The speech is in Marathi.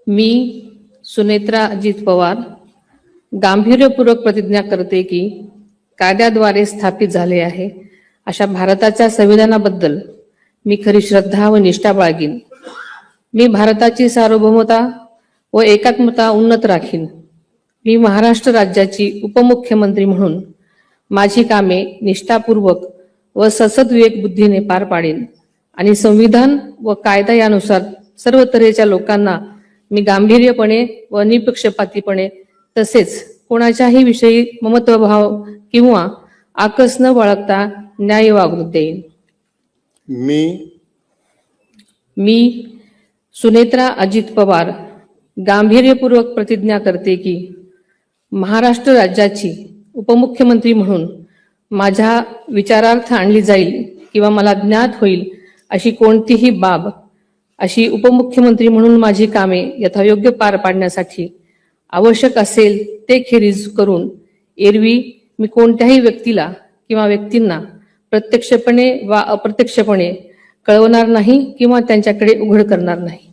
मी सुनेत्रा अजित पवार गांभीर्यपूर्वक प्रतिज्ञा करते की कायद्याद्वारे स्थापित झाले आहे अशा भारताच्या संविधानाबद्दल मी खरी श्रद्धा व निष्ठा बाळगीन. मी भारताची सार्वभौमता व एकात्मता उन्नत राखीन. मी महाराष्ट्र राज्याची उपमुख्यमंत्री म्हणून माझी कामे निष्ठापूर्वक व ससद्विवेक बुद्धीने पार पाडेन आणि संविधान व कायदा यानुसार सर्व तऱ्हेच्या लोकांना मी गांभीर्यपणे व निपक्षपातीपणे तसेच कोणाच्याही विषयी ममत्वभाव किंवा आकस न बाळगता न्याय वागणूक देईन. मी सुनेत्रा अजित पवार गांभीर्यपूर्वक प्रतिज्ञा करते की महाराष्ट्र राज्याची उपमुख्यमंत्री म्हणून माझ्या विचारार्थ आणली जाईल किंवा मला ज्ञात होईल अशी कोणतीही बाब अशी उपमुख्यमंत्री म्हणून माझी कामे यथायोग्य पार पाडण्यासाठी आवश्यक असेल ते खेरीज करून एरवी मी कोणत्याही व्यक्तीला किंवा व्यक्तींना प्रत्यक्षपणे वा अप्रत्यक्षपणे कळवणार नाही किंवा त्यांच्याकडे उघड करणार नाही.